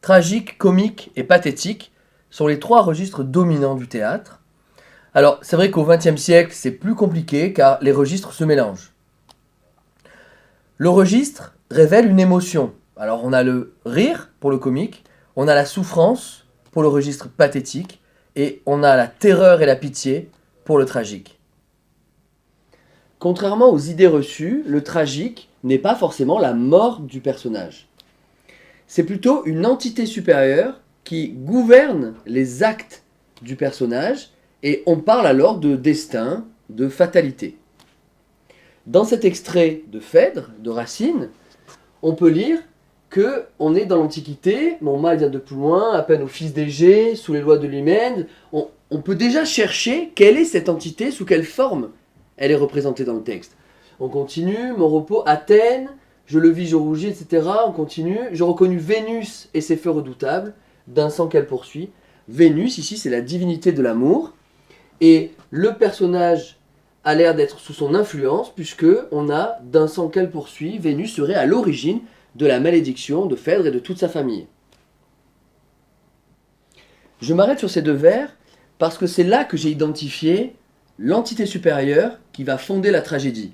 Tragique, comique et pathétique sont les trois registres dominants du théâtre. Alors, c'est vrai qu'au XXe siècle, c'est plus compliqué car les registres se mélangent. Le registre révèle une émotion. Alors, on a le rire pour le comique, on a la souffrance pour le registre pathétique et on a la terreur et la pitié pour le tragique. Contrairement aux idées reçues, le tragique n'est pas forcément la mort du personnage. C'est plutôt une entité supérieure qui gouverne les actes du personnage et on parle alors de destin, de fatalité. Dans cet extrait de Phèdre, de Racine, on peut lire que on est dans l'Antiquité, mon mal vient de plus loin, à peine au fils d'Égée, sous les lois de l'Hymen. On peut déjà chercher quelle est cette entité, sous quelle forme elle est représentée dans le texte. On continue, mon repos, Athènes, je le vis, je rougis, etc. On continue, je reconnus Vénus et ses feux redoutables, d'un sang qu'elle poursuit. Vénus, ici, c'est la divinité de l'amour. Et le personnage a l'air d'être sous son influence, puisque on a d'un sang qu'elle poursuit, Vénus serait à l'origine de la malédiction de Phèdre et de toute sa famille. Je m'arrête sur ces deux vers parce que c'est là que j'ai identifié l'entité supérieure qui va fonder la tragédie.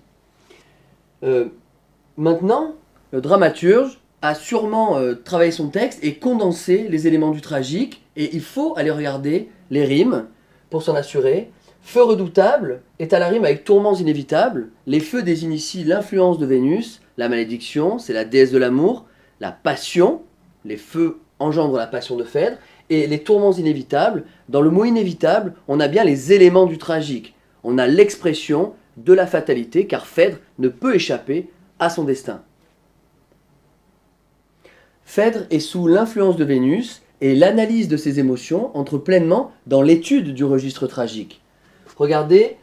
Maintenant, le dramaturge a sûrement travaillé son texte et condensé les éléments du tragique, et il faut aller regarder les rimes pour s'en assurer. Feu redoutable est à la rime avec tourments inévitables. Les feux désignent ici l'influence de Vénus, la malédiction, c'est la déesse de l'amour, la passion, les feux engendrent la passion de Phèdre, et les tourments inévitables, dans le mot inévitable, on a bien les éléments du tragique. On a l'expression de la fatalité, car Phèdre ne peut échapper à son destin. Phèdre est sous l'influence de Vénus, et l'analyse de ses émotions entre pleinement dans l'étude du registre tragique. Regardez,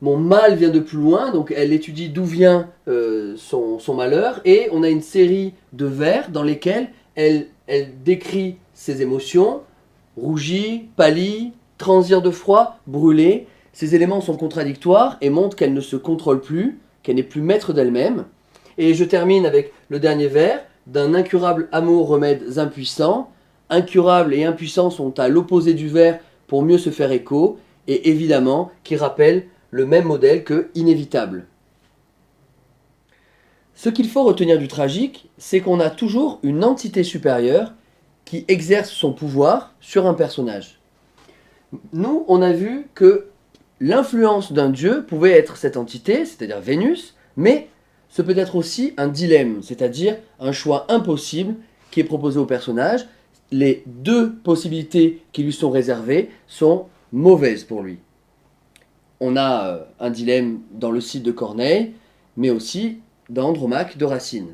mon mal vient de plus loin, donc elle étudie d'où vient son malheur, et on a une série de vers dans lesquels elle décrit ses émotions, rougit, pâlit, transir de froid, brûler. Ces éléments sont contradictoires et montrent qu'elle ne se contrôle plus, qu'elle n'est plus maître d'elle-même. Et je termine avec le dernier vers, d'un incurable amour remèdes impuissants. Incurable et impuissant sont à l'opposé du vers pour mieux se faire écho, et évidemment qui rappelle le même modèle que inévitable. Ce qu'il faut retenir du tragique, c'est qu'on a toujours une entité supérieure qui exerce son pouvoir sur un personnage. Nous, on a vu que l'influence d'un dieu pouvait être cette entité, c'est-à-dire Vénus, mais ce peut être aussi un dilemme, c'est-à-dire un choix impossible qui est proposé au personnage. Les deux possibilités qui lui sont réservées sont mauvaises pour lui. On a un dilemme dans le Cid de Corneille, mais aussi dans Andromaque de Racine.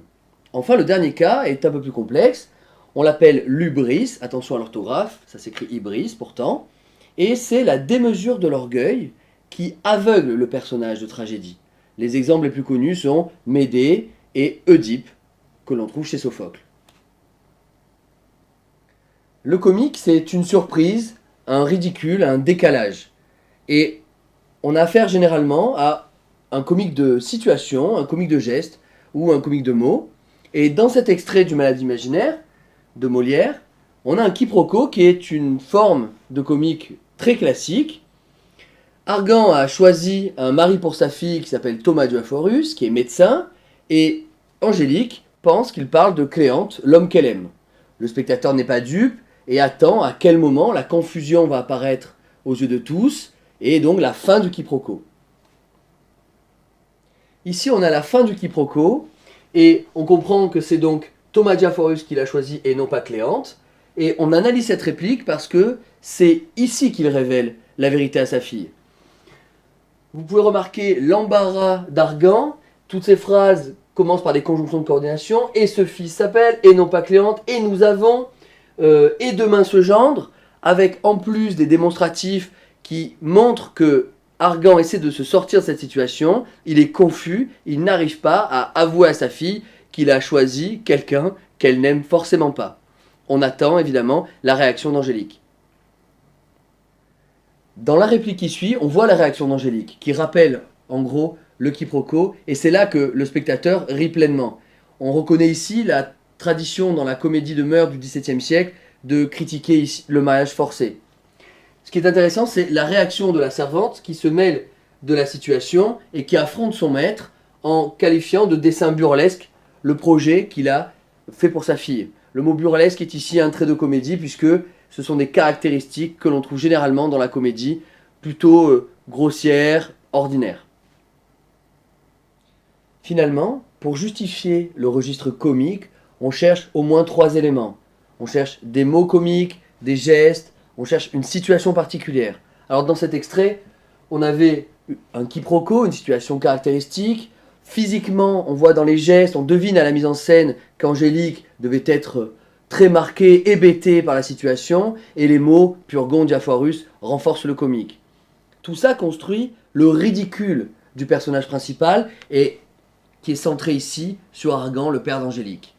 Enfin, le dernier cas est un peu plus complexe. On l'appelle l'hubris, attention à l'orthographe, ça s'écrit ibris pourtant, et c'est la démesure de l'orgueil qui aveugle le personnage de tragédie. Les exemples les plus connus sont Médée et Oedipe, que l'on trouve chez Sophocle. Le comique, c'est une surprise, un ridicule, un décalage. Et on a affaire généralement à un comique de situation, un comique de geste ou un comique de mots. Et dans cet extrait du Malade imaginaire de Molière, on a un quiproquo qui est une forme de comique très classique. Argan a choisi un mari pour sa fille qui s'appelle Thomas Diaphorus, qui est médecin, et Angélique pense qu'il parle de Cléante, l'homme qu'elle aime. Le spectateur n'est pas dupe et attend à quel moment la confusion va apparaître aux yeux de tous, et donc la fin du quiproquo. Ici, on a la fin du quiproquo, et on comprend que c'est donc Thomas Diaphorus qui l'a choisi et non pas Cléante, et on analyse cette réplique parce que c'est ici qu'il révèle la vérité à sa fille. Vous pouvez remarquer l'embarras d'Argan, toutes ces phrases commencent par des conjonctions de coordination, et ce fils s'appelle, et non pas Cléante, et nous avons, et demain ce gendre, avec en plus des démonstratifs qui montrent que Argan essaie de se sortir de cette situation, il est confus, il n'arrive pas à avouer à sa fille qu'il a choisi quelqu'un qu'elle n'aime forcément pas. On attend évidemment la réaction d'Angélique. Dans la réplique qui suit, on voit la réaction d'Angélique, qui rappelle en gros le quiproquo, et c'est là que le spectateur rit pleinement. On reconnaît ici la tradition dans la comédie de mœurs du XVIIe siècle de critiquer le mariage forcé. Ce qui est intéressant, c'est la réaction de la servante qui se mêle de la situation et qui affronte son maître en qualifiant de dessin burlesque le projet qu'il a fait pour sa fille. Le mot burlesque est ici un trait de comédie puisque ce sont des caractéristiques que l'on trouve généralement dans la comédie, plutôt grossières, ordinaires. Finalement, pour justifier le registre comique, on cherche au moins 3 éléments. On cherche des mots comiques, des gestes, on cherche une situation particulière. Alors dans cet extrait, on avait un quiproquo, une situation caractéristique. Physiquement, on voit dans les gestes, on devine à la mise en scène qu'Angélique devait être très marquée, hébétée par la situation, et les mots Purgon, Diaphorus renforcent le comique. Tout ça construit le ridicule du personnage principal et qui est centré ici sur Argan, le père d'Angélique.